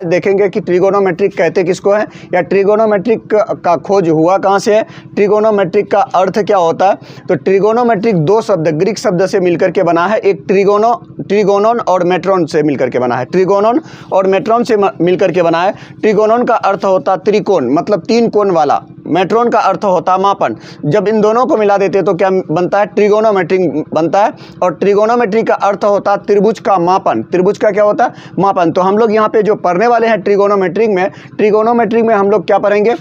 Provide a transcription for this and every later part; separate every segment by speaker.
Speaker 1: देखेंगे कि ट्रिगोनोमेट्रिक कहते किसको है, या ट्रिगोनोमेट्रिक का खोज हुआ कहाँ से है, ट्रिगोनोमेट्रिक का अर्थ क्या होता है। तो ट्रिगोनोमेट्रिक दो शब्द ग्रीक शब्द से मिलकर के बना है, एक ट्रिगोनोन और मेट्रोन से मिलकर के बना है, ट्रिगोनोन और मेट्रोन से मिलकर के बना है। ट्रिगोनोन का अर्थ होता त्रिकोण, मतलब तीन कोण वाला, मेट्रोन का अर्थ होता मापन। जब इन दोनों को मिला देते तो क्या बनता है, ट्रिगोनोमेट्रिक बनता है। और ट्रिगोनोमेट्री का अर्थ होता है त्रिभुज का मापन, त्रिभुज का क्या होता है, मापन। तो हम लोग यहाँ पे जो पढ़ने वाले हैं ट्रिगोनोमेट्रिक में हम लोग क्या पढ़ेंगे,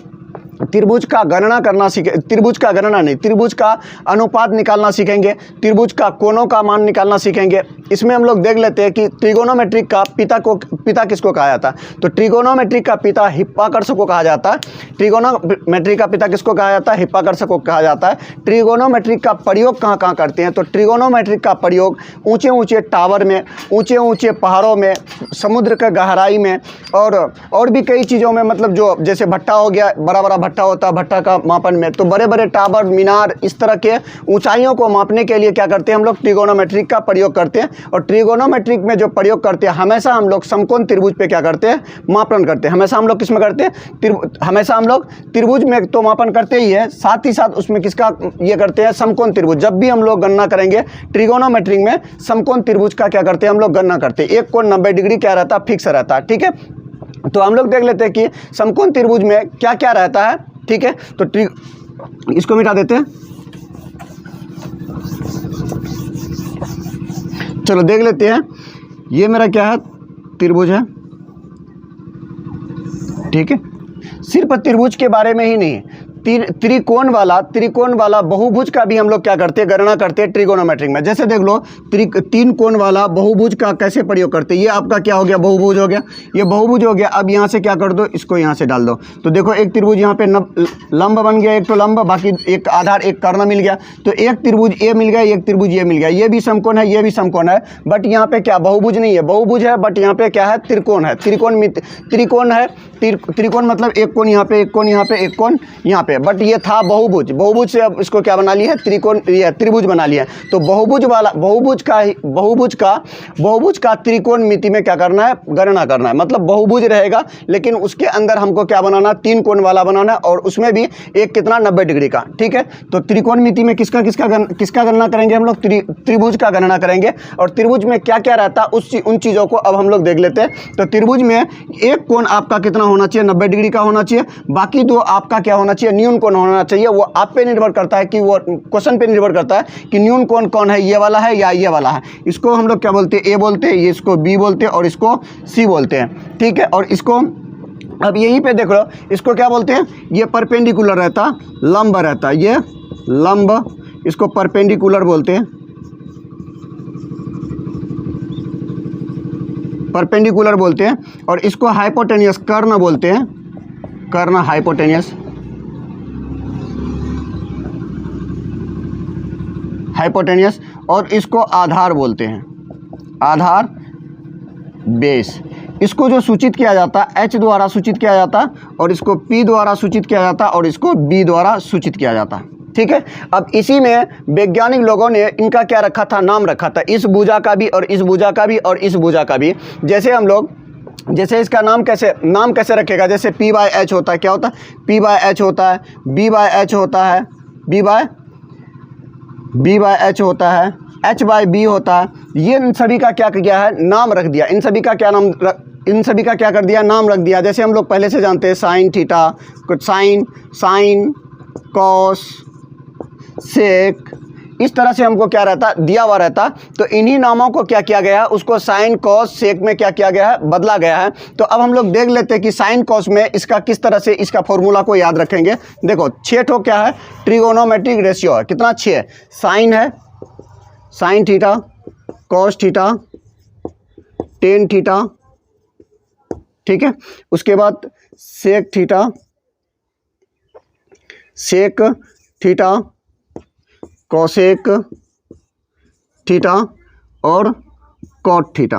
Speaker 1: त्रिभुज का गणना करना सीखे, त्रिभुज का गणना नहीं, त्रिभुज का अनुपात निकालना सीखेंगे, त्रिभुज का कोणों का मान निकालना सीखेंगे। इसमें हम लोग देख लेते हैं कि ट्रिगोनोमेट्रिक का पिता किसको कहा जाता है। तो ट्रिगोनोमेट्रिक का पिता हिप्पार्कस को कहा जाता है। ट्रिगोनोमेट्रिक का पिता किसको कहा जाता है, हिप्पार्कस को कहा जाता है। ट्रिगोनोमेट्रिक का प्रयोग कहाँ कहाँ करते हैं, तो ट्रिगोनोमेट्रिक का प्रयोग ऊंचे ऊंचे टावर में, ऊंचे ऊंचे पहाड़ों में, समुद्र के गहराई में, और भी कई चीज़ों में, मतलब जो जैसे भट्टा हो गया, बड़ा बड़ा भट्टा होता है, भट्टा का मापन में, तो बड़े बड़े टावर, मीनार, इस तरह के ऊंचाइयों को मापने के लिए क्या करते हैं हम लोग, ट्रिगोनोमेट्रिक का प्रयोग करते हैं। और ट्रिगोनोमेट्रिक में जो प्रयोग करते हैं, हमेशा हम लोग समकोण त्रिभुज पे क्या करते हैं, मापन करते हैं। हमेशा हम लोग किस में करते हैं, हमेशा हम लोग त्रिभुज में तो मापन करते ही है, साथ ही साथ उसमें किसका ये करते हैं, समकोण त्रिभुज। जब भी हम लोग गणना करेंगे ट्रिगोनोमेट्रिक में, समकोण त्रिभुज का क्या करते हैं हम लोग, गणना करते हैं। एक कोण 90 डिग्री क्या रहता है, फिक्स रहता है। ठीक है, तो हम लोग देख लेते हैं कि समकोण त्रिभुज में क्या क्या रहता है। ठीक है, तो इसको मिटा देते हैं। चलो देख लेते हैं, ये मेरा क्या है, त्रिभुज है। ठीक है, सिर्फ त्रिभुज के बारे में ही नहीं, त्रिकोण वाला बहुभुज का भी हम लोग क्या करते हैं, गणना करते हैं ट्रिगोनोमेट्रिक में। जैसे देख लो, तीन कोण वाला बहुभुज का कैसे प्रयोग करते हैं। ये आपका क्या हो गया, बहुभुज हो गया, ये बहुभुज हो गया। अब यहाँ से क्या कर दो, इसको यहाँ से डाल दो, तो देखो एक त्रिभुज यहाँ पे लंब बन गया, एक तो लंब, बाकी एक आधार, एक कर्ण मिल गया। तो एक त्रिभुज ये मिल गया, एक त्रिभुज ये मिल गया। ये भी समकोण है, ये भी समकोण है, बट यहाँ पे क्या बहुभुज नहीं है, बहुभुज है, बट यहाँ पे क्या है, त्रिकोण है। त्रिकोण है, त्रिकोण मतलब एक कोण यहाँ पे, एक कोण यहाँ पे, एक कोण यहाँ पे, बट ये था बहुभुज। बहुभुज से अब इसको क्या बना लिया है, त्रिकोण, ये त्रिभुज बना लिया है। तो बहुभुज का त्रिकोणमिति में क्या करना है, गणना करना है। मतलब बहुभुज रहेगा, लेकिन उसके अंदर हमको क्या बनाना, तीन कोण वाला बनाना है, और उसमें भी एक कितना, 90 डिग्री का। ठीक है, तो त्रिकोणमिति में किसका गणना करेंगे हम लोग, त्रिभुज का गणना करेंगे। और त्रिभुज में क्या क्या रहता है उन चीज़ों को अब हम लोग देख लेते हैं। तो त्रिभुज में एक कोण आपका कितना होना चाहिए, 90 डिग्री का होना चाहिए। बाकी दो आपका क्या होना चाहिए, न्यून कोण होना चाहिए। वो आप पे निर्भर करता है कि वो क्वेश्चन पे निर्भर करता है कि न्यून कोण कौन है, ये वाला है या ये वाला है। इसको हम लोग क्या बोलते हैं, ए बोलते हैं, ये इसको बी बोलते हैं, और इसको सी बोलते हैं। ठीक है, और इसको अब यहीं पे देख लो, इसको क्या बोलते हैं, ये परपेंडिकुलर रहता, लंब रहता, ये लंब, इसको परपेंडिकुलर बोलते हैं, परपेंडिकुलर बोलते हैं। और इसको हाइपोटेनियस, कर्ण बोलते हैं, कर्ण, हाइपोटेनियस, हाइपोटेनियस। और इसको आधार बोलते हैं, आधार, बेस। इसको जो सूचित किया जाता है H द्वारा सूचित किया जाता है, और इसको P द्वारा सूचित किया जाता है, और इसको B द्वारा सूचित किया जाता है। ठीक है, अब इसी में वैज्ञानिक लोगों ने इनका क्या रखा था, नाम रखा था, इस भुजा का भी, और इस भुजा का भी, और इस भुजा का भी। जैसे हम लोग, जैसे इसका नाम कैसे रखेगा, जैसे P/H होता है, क्या होता है, P/H होता है, B/H होता है, B/H होता है, H/B होता है। ये इन सभी का क्या किया है, नाम रख दिया। इन सभी का क्या कर दिया, नाम रख दिया। जैसे हम लोग पहले से जानते हैं, साइन थीटा, कुछ साइन कॉस सेक, इस तरह से हमको क्या रहता, दिया हुआ रहता। तो इन्हीं नामों को क्या किया गया है, उसको साइन कॉस सेक में क्या किया गया है, बदला गया है। तो अब हम लोग देख लेते हैं कि साइन कॉस में इसका किस तरह से इसका फॉर्मूला को याद रखेंगे। देखो 6 ठो क्या है, ट्रिगोनोमेट्रिक रेशियो है, कितना, 6। साइन है, sine theta, cos theta, tan theta. ठीक है, उसके बाद sec theta, sec theta, cosec theta, और कॉट थीटा।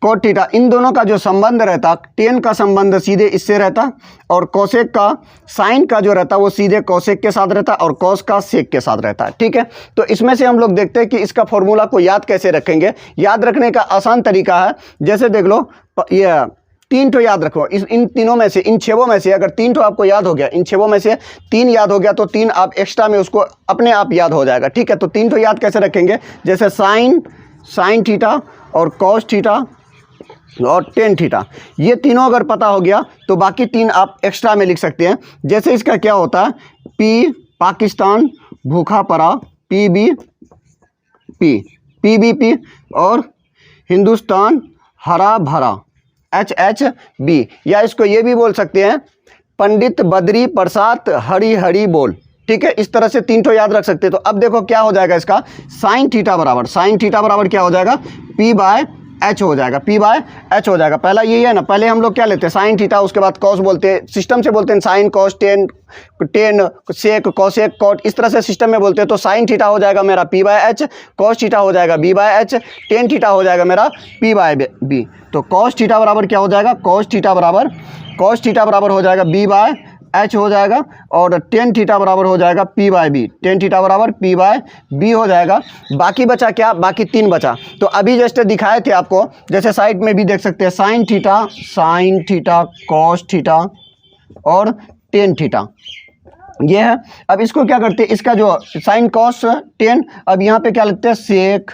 Speaker 1: कॉट थीटा, इन दोनों का जो संबंध रहता, टेन का संबंध सीधे इससे रहता, और कोसेक का, साइन का जो रहता वो सीधे कोसेक के साथ रहता, और कॉस का सेक के साथ रहता है। ठीक है, तो इसमें से हम लोग देखते हैं कि इसका फॉर्मूला को याद कैसे रखेंगे। याद रखने का आसान तरीका है, जैसे देख लो, ये तीन ठो याद रखो, इन तीनों में से, इन छेवों में से अगर तीन ठो आपको याद हो गया, इन छेवों में से तीन याद हो गया तो तीन आप एक्स्ट्रा में उसको अपने आप याद हो जाएगा, ठीक है। तो तीन ठो याद कैसे रखेंगे, जैसे साइन थीटा और कॉस थीटा और टेन थीटा, ये तीनों अगर पता हो गया तो बाकी तीन आप एक्स्ट्रा में लिख सकते हैं। जैसे इसका क्या होता है, पी पाकिस्तान भूखा पड़ा, पीबीपी और हिंदुस्तान हरा भरा, HHB, या इसको ये भी बोल सकते हैं पंडित बद्री प्रसाद हरी हरी बोल, ठीक है। इस तरह से तीन ठो याद रख सकते हैं। तो अब देखो क्या हो जाएगा इसका, साइन थीटा बराबर क्या हो जाएगा, P/H हो जाएगा, P/H हो जाएगा। पहला यही है ना, पहले हम लोग क्या लेते हैं साइन थीटा, उसके बाद कॉस बोलते हैं, सिस्टम से बोलते हैं sine cos tan sec cosec cot, इस तरह से सिस्टम में बोलते हैं। तो साइन थीटा हो जाएगा मेरा P/H, कॉस थीटा हो जाएगा B/H, टेन थीटा हो जाएगा मेरा P/B। तो कॉस थीटा बराबर क्या हो जाएगा, कॉस थीटा बराबर हो जाएगा B/H हो जाएगा, और टेन थीटा बराबर हो जाएगा P/B, टेन थीटा बराबर P/B हो जाएगा। बाकी बचा क्या, बाकी तीन बचा। तो अभी जैसे दिखाए थे आपको, जैसे साइड में भी देख सकते हैं साइन थीटा कॉस थीटा और टेन थीटा, ये है। अब इसको क्या करते हैं, इसका जो साइन कॉस टेन, अब यहाँ पे क्या लिखते हैं सेक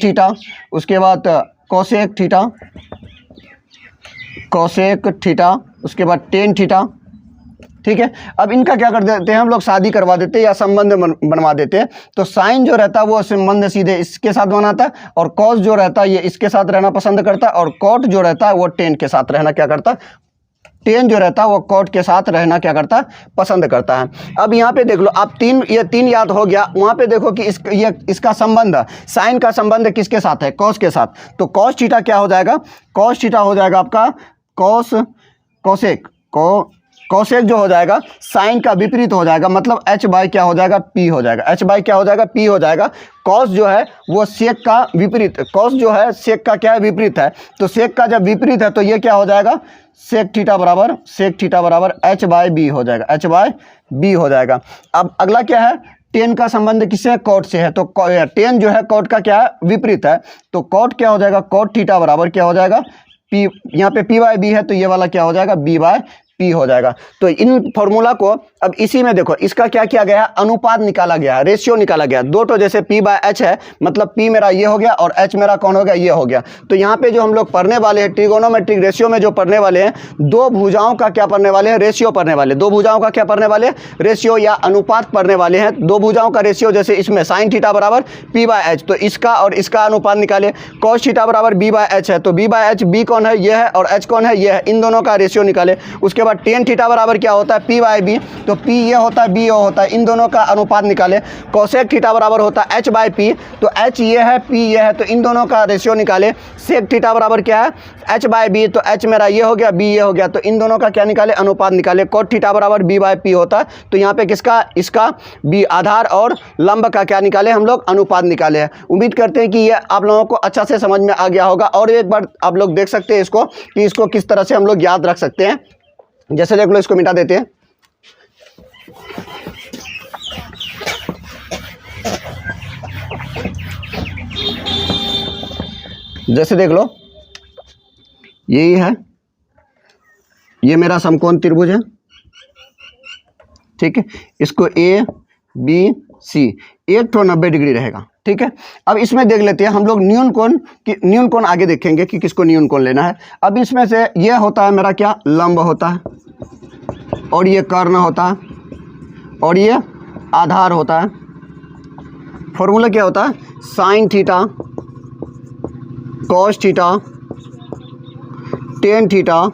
Speaker 1: थीटा, उसके बाद कॉसेक थीटा, उसके बाद टेन थीटा, ठीक है। अब इनका क्या कर देते हैं हम लोग, शादी करवा देते हैं या संबंध बनवा देते हैं। तो साइन जो रहता है वो संबंध सीधे इसके साथ बनाता है, और कॉस जो रहता है ये इसके साथ रहना पसंद करता है, और कॉट जो रहता है वो टेन के साथ रहना क्या करता है, टेन जो रहता है वो कॉट के साथ रहना क्या करता है, पसंद करता है। अब यहाँ पे देख लो, आप ये तीन याद हो गया। वहाँ पे देखो कि इसका संबंध, साइन का संबंध किसके साथ है, कॉस के साथ। तो कॉस थीटा क्या हो जाएगा, कॉस थीटा हो जाएगा आपका कॉसेक जो हो जाएगा साइन का विपरीत हो जाएगा, मतलब H/P क्या हो जाएगा, P हो जाएगा, H/P क्या हो जाएगा, P हो जाएगा। कॉस जो है वो सेक का विपरीत, कॉस जो है सेक का क्या है, विपरीत है। तो सेक का जब विपरीत है तो ये क्या हो जाएगा, सेक थीटा बराबर H/B हो जाएगा, H/B हो जाएगा। अब अगला क्या है, टेन का संबंध किससे, कॉट से है। तो टेन जो है कॉट का क्या है, विपरीत है। तो कॉट क्या हो जाएगा, कॉट थीटा बराबर क्या हो जाएगा, P, यहाँ पे P/B है तो ये वाला क्या हो जाएगा, B/P हो जाएगा। तो इन फॉर्मूला को अब इसी में देखो, इसका क्या किया गया, अनुपात निकाला गया, रेशियो निकाला गया। दो तो जैसे P/H है, मतलब P मेरा ये हो गया और H मेरा कौन हो गया, ये हो गया। तो यहाँ पे जो हम लोग पढ़ने वाले हैं ट्रिगोनोमेट्रिक रेशियो में जो पढ़ने वाले हैं, दो भुजाओं का क्या पढ़ने वाले हैं, रेशियो पढ़ने वाले। दो भुजाओं का क्या पढ़ने वाले, रेशियो या अनुपात पढ़ने वाले हैं। दो भुजाओं का रेशियो, जैसे इसमें साइन थीटा बराबर P/H, तो इसका और इसका अनुपात निकाले। कॉस थीटा बराबर B/H है, तो B/H, B कौन है, ये है, और H कौन है, ये है। इन दोनों का रेशियो निकाले। उसके बाद टेन थीटा बराबर क्या होता है, P/B, तो P ये होता है, B ये होता है। इन दोनों का अनुपात निकाले। कोसेक थीटा बराबर होता है H/P, तो H ये है, P ये है, तो इन दोनों का रेशियो निकाले। सेक थीटा बराबर क्या है, H/B, तो H मेरा ये हो गया, B ये हो गया, तो इन दोनों का क्या निकाले, अनुपात निकाले। कोट थीटा बराबर B/P होता है, तो यहाँ पे किसका, इसका B, आधार और लंब का क्या निकाले हम लोग, अनुपात निकाले हैं। उम्मीद करते हैं कि ये आप लोगों को अच्छा से समझ में आ गया होगा। और एक बार आप लोग देख सकते हैं इसको, कि इसको किस तरह से हम लोग याद रख सकते हैं। जैसे देख लो, इसको मिटा देते हैं। जैसे देख लो, यही है, ये मेरा समकोण त्रिभुज है, ठीक है। इसको ABC, एक तो 90 डिग्री रहेगा, ठीक है। अब इसमें देख लेते हैं हम लोग न्यून कोण आगे देखेंगे कि किसको न्यून कोण लेना है। अब इसमें से ये होता है मेरा क्या, लंब होता है, और ये कर्ण होता है, और ये आधार होता है। फॉर्मूला क्या होता है, sine theta cos theta tan theta,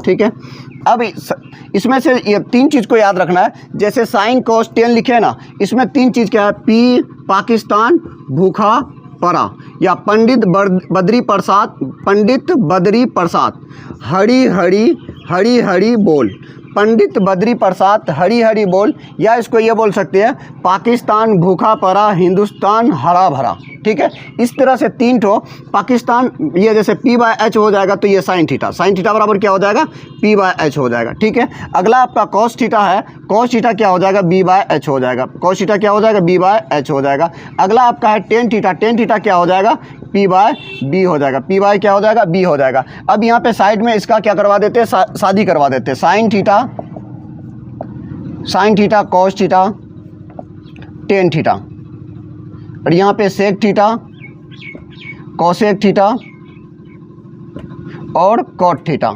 Speaker 1: ठीक है। अब इसमें से ये तीन चीज़ को याद रखना है। जैसे साइन कॉस टेन लिखे ना, इसमें तीन चीज़ क्या है, P पाकिस्तान भूखा पड़ा, या पंडित बद्री प्रसाद हरी हरी बोल, पंडित बद्री प्रसाद हरी हरी बोल, या इसको ये बोल सकते हैं पाकिस्तान भूखा पड़ा हिंदुस्तान हरा भरा, ठीक है। इस तरह से तीन ठो पाकिस्तान, ये जैसे P/H हो जाएगा, तो ये साइन थीटा बराबर क्या हो जाएगा, P/H हो जाएगा, ठीक है। अगला आपका कॉस थीटा है, कॉस थीटा क्या हो जाएगा, B/H हो जाएगा, कॉस थीटा क्या हो जाएगा, B/H हो जाएगा। अगला आपका है टेन थीटा क्या हो जाएगा, P बाय B हो जाएगा, P बाय क्या हो जाएगा, B हो जाएगा। अब यहाँ पे साइड में इसका क्या करवा देते हैं, शादी करवा देते हैं। Sign theta cos theta tan theta, और यहाँ पे सेक थीटा कॉसेक थीटा और कॉट थीटा।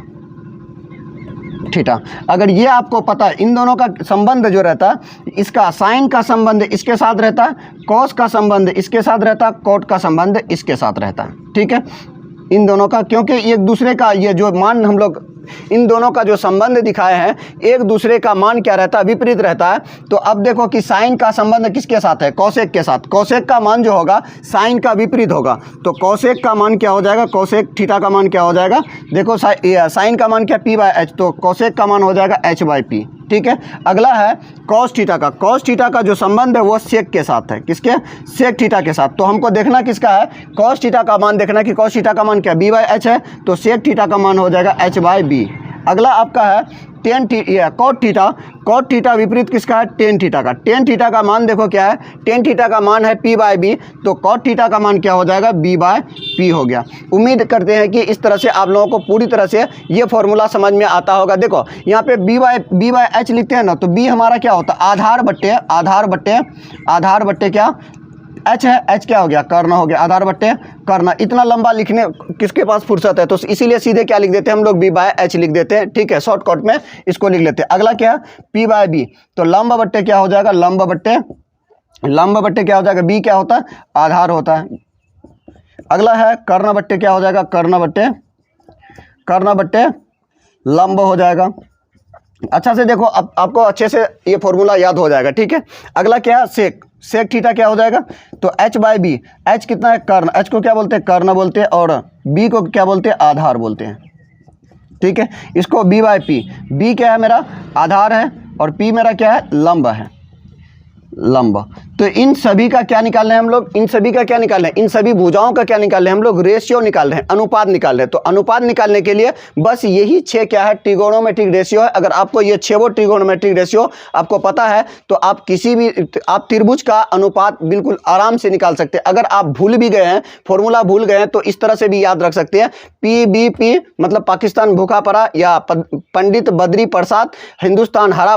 Speaker 1: अगर ये आपको पता है, इन दोनों का संबंध जो रहता है, इसका साइन का संबंध इसके साथ रहता है, कॉस का संबंध इसके साथ रहता है, कॉट का संबंध इसके साथ रहता है, ठीक है, इन दोनों का, क्योंकि एक दूसरे का ये जो मान हम लोग इन दोनों का जो संबंध दिखाए हैं, एक दूसरे का मान क्या रहता है, विपरीत रहता है। तो अब देखो कि साइन का संबंध किसके साथ है, कॉसेक के साथ। कॉसेक का मान जो होगा साइन का विपरीत होगा, तो कॉसेक का मान क्या हो जाएगा, कॉसेक थीटा का मान क्या हो जाएगा, देखो साइन का मान क्या, P बाय H, तो कॉसेक का मान हो जाएगा H बाय P, ठीक है। अगला है कॉस थीटा का। कॉस थीटा का जो संबंध है वो सेक के साथ है, किसके, सेक थीटा के साथ। तो हमको देखना किसका है, कॉस थीटा का मान देखना कि कॉस थीटा का मान क्या, B बाय H है, तो सेक थीटा का मान हो जाएगा H बाय B। अगला आपका है कॉट थीटा। कॉट थीटा विपरीत किसका है, टेन थीटा का। टेन थीटा का मान देखो क्या है, टेन थीटा का मान है P बाय B, तो कॉट थीटा का मान क्या हो जाएगा, B बाय P हो गया। उम्मीद करते हैं कि इस तरह से आप लोगों को पूरी तरह से ये फॉर्मूला समझ में आता होगा। देखो यहाँ पे B बाय H लिखते हैं ना, तो B हमारा क्या होता है, आधार बट्टे क्या, H है, H क्या हो गया, कर्ण हो गया, आधार बट्टे कर्ण। इतना लंबा लिखने किसके पास फुर्सत है, तो इसीलिए सीधे क्या लिख देते हैं हम लोग, B बाय H लिख देते हैं, ठीक है, शॉर्टकट में इसको लिख लेते हैं। अगला क्या है, P बाय B, तो लंब बट्टे क्या हो जाएगा, लंब बट्टे क्या हो जाएगा, B क्या होता है, आधार होता है। अगला है कर्ण बट्टे क्या हो जाएगा, कर्ण बट्टे लंब हो जाएगा। अच्छा से देखो, अब आपको अच्छे से ये फॉर्मूला याद हो जाएगा, ठीक है। अगला क्या है, सेक थीटा क्या हो जाएगा, तो H बाय B, H कितना है, कर्ण, H को क्या बोलते हैं, कर्ण बोलते हैं, और B को क्या बोलते हैं, आधार बोलते हैं, ठीक है। इसको B बाय P, B क्या है मेरा, आधार है, और P मेरा क्या है, लंब है, तो इन सभी का क्या निकाल रहे हैं हम लोग, इन सभी का क्या निकाल रहे हैं, इन सभी भुजाओं का क्या निकाल रहे हैं हम लोग, रेशियो निकाल रहे हैं, अनुपात निकाल रहे हैं। तो अनुपात निकालने के लिए बस यही 6 क्या है, ट्रिगोनोमेट्रिक रेशियो है। अगर आपको ये 6 ट्रिगोनोमेट्रिक रेशियो आपको पता है, तो आप किसी भी त्रिभुज का अनुपात बिल्कुल आराम से निकाल सकते हैं। अगर आप भूल भी गए हैं, फॉर्मूला भूल गए हैं, तो इस तरह से भी याद रख सकते हैं, PBP मतलब पाकिस्तान भूखा पड़ा, या पंडित बद्री प्रसाद हिंदुस्तान हरा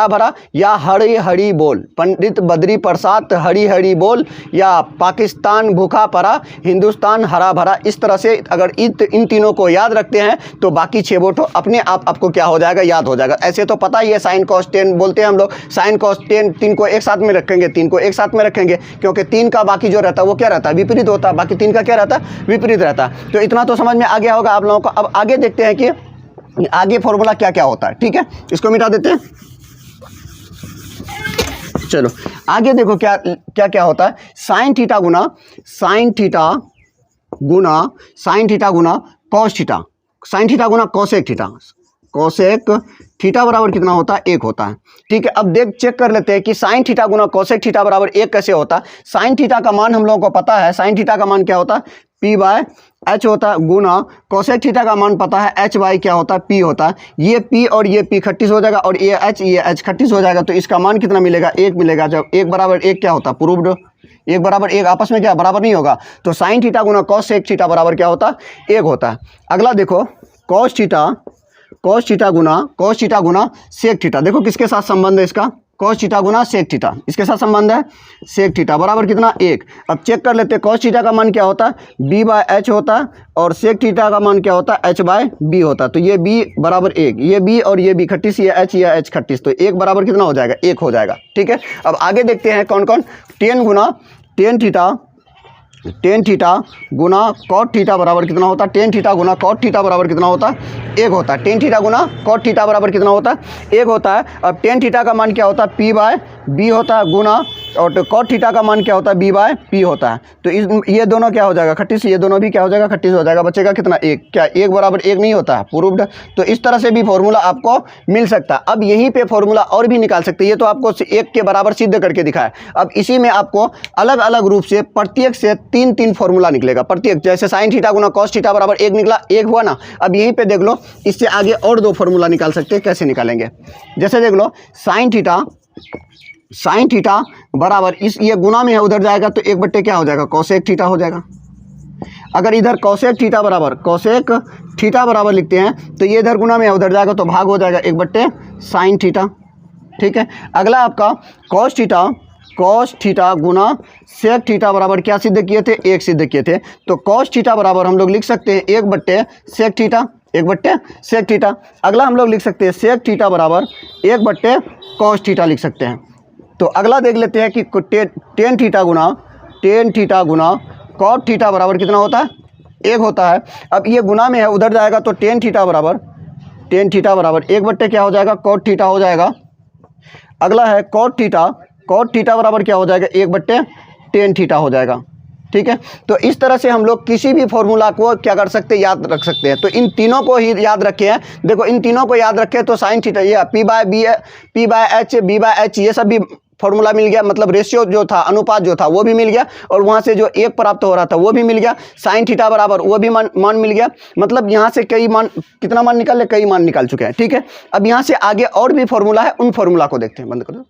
Speaker 1: भरा, या हरी हरी बोल, पंडित बद्री प्रसाद हरी हरी बोल, या पाकिस्तान भूखा पड़ा हिंदुस्तान हरा भरा। इस तरह से अगर इन तीनों को याद रखते हैं, तो बाकी 6 वोटो अपने आप आपको क्या हो जाएगा, याद हो जाएगा। ऐसे तो पता ही है, साइन कॉस टेन बोलते हैं हम लोग, साइन कॉस टेन, 3 को एक साथ में रखेंगे, 3 को एक साथ में रखेंगे, क्योंकि 3 का बाकी जो रहता है वो क्या रहता है, विपरीत होता है, बाकी 3 का क्या रहता है, विपरीत रहता है। तो इतना तो समझ में आ गया होगा आप लोगों को। अब आगे देखते हैं कि आगे फॉर्मूला क्या क्या होता है, ठीक है, इसको मिटा देते हैं। चलो आगे देखो क्या क्या क्या होता है, साइन थीटा गुना कॉस थीटा, साइन थीटा गुना कॉसेक थीटा बराबर कितना होता है, 1 होता है, ठीक है। अब चेक कर लेते हैं कि साइन थीटा गुना कॉसेक थीटा बराबर 1 कैसे होता है। साइन थीटा का मान हम लोगों को पता है, साइन थीटा का मान क्या होता है, P बाय H होता है, गुना कॉसेक थीटा का मान पता है, H बाय क्या होता है, P होता है। ये P और ये P खट्टिस हो जाएगा, और ये H खट्टिस हो जाएगा, तो इसका मान कितना मिलेगा, 1 मिलेगा। जब 1 बराबर 1 क्या होता है, प्रूव्ड, 1 बराबर 1 आपस में क्या बराबर नहीं होगा, तो साइन थीटा गुना कॉसेक थीटा बराबर क्या होता है, 1 होता है। अगला देखो कॉस थीटा गुना सेक थीटा, देखो किसके साथ संबंध है इसका, कॉस थीटा गुना सेक थीटा, इसके साथ संबंध है, सेक थीटा बराबर कितना, 1। अब चेक कर लेते हैं, कॉस थीटा का मान क्या होता है, B बाय H होता है, और सेक थीटा का मान क्या होता है, H बाय B होता है। तो ये B बराबर 1, ये B और ये B खट्टिस, ये H खट्टिस, तो 1 बराबर कितना हो जाएगा, 1 हो जाएगा, ठीक है। अब आगे देखते हैं कौन कौन, टेन थीटा गुना कॉट थीटा बराबर कितना होता है, टेन थीटा गुना कॉट थीटा बराबर कितना होता है, 1 होता है। टेन थीटा गुना कॉट थीटा बराबर कितना होता है, 1 होता है। अब टेन थीटा का मान क्या होता है, P बाय B होता है, गुना, और कॉट थीटा का मान क्या होता है, B बाय P होता है। तो ये दोनों क्या हो जाएगा, खट्टिस, ये दोनों भी क्या हो जाएगा, खट्टिस हो जाएगा, बचेगा कितना, 1। क्या 1 बराबर 1 नहीं होता है, प्रूव्ड। तो इस तरह से भी फॉर्मूला आपको मिल सकता है। अब यहीं पे फॉर्मूला और भी निकाल सकते हैं, ये तो आपको 1 के बराबर सिद्ध करके दिखाया। अब इसी में आपको अलग अलग रूप से प्रत्येक से 3 फॉर्मूला निकलेगा, प्रत्येक, जैसे साइन थीटा गुना कॉस थीटा बराबर 1 निकला, 1 हुआ ना। अब यहीं पे देख लो, इससे आगे और 2 फॉर्मूला निकाल सकते हैं, कैसे निकालेंगे, जैसे देख लो, साइन थीटा साइन थीटा बराबर इस ये गुना में है, उधर जाएगा तो 1/, क्या हो जाएगा, कोसेक थीटा हो जाएगा। अगर इधर कोसेक थीटा बराबर लिखते हैं तो ये इधर गुना में है, उधर जाएगा तो भाग हो जाएगा 1/, साइन थीटा। ठीक है, अगला आपका कॉस थीटा गुना सेक थीटा बराबर क्या सिद्ध किए थे, 1 सिद्ध किए थे। तो कॉस थीटा बराबर हम लोग लिख सकते हैं 1/, सेक थीटा, 1/, सेक थीटा। अगला हम लोग लिख सकते हैं सेक थीटा बराबर 1/, कॉस थीटा लिख सकते हैं। तो अगला देख लेते हैं कि टेन थीटा गुना कॉट थीटा बराबर कितना होता है, 1 होता है। अब ये गुना में है, उधर जाएगा तो टेन थीटा बराबर 1/, क्या हो जाएगा, कॉट थीटा हो जाएगा। अगला है कॉट थीटा बराबर क्या हो जाएगा, 1/, टेन थीटा हो जाएगा। ठीक है, तो इस तरह से हम लोग किसी भी फॉर्मूला को क्या कर सकते हैं, याद रख सकते हैं। तो इन तीनों को ही याद रखे हैं। देखो इन तीनों को याद रखे तो साइन थीटा, ये P/H, B/H ये सब भी फॉर्मूला मिल गया, मतलब रेशियो जो था, अनुपात जो था वो भी मिल गया, और वहाँ से जो 1 प्राप्त हो रहा था वो भी मिल गया। साइन थीटा बराबर वो भी मान मिल गया। मतलब यहाँ से कई मान, कितना मान निकाले, कई मान निकाल चुके हैं। ठीक है, अब यहाँ से आगे और भी फॉर्मूला है, उन फॉर्मूला को देखते हैं। बंद कर दो।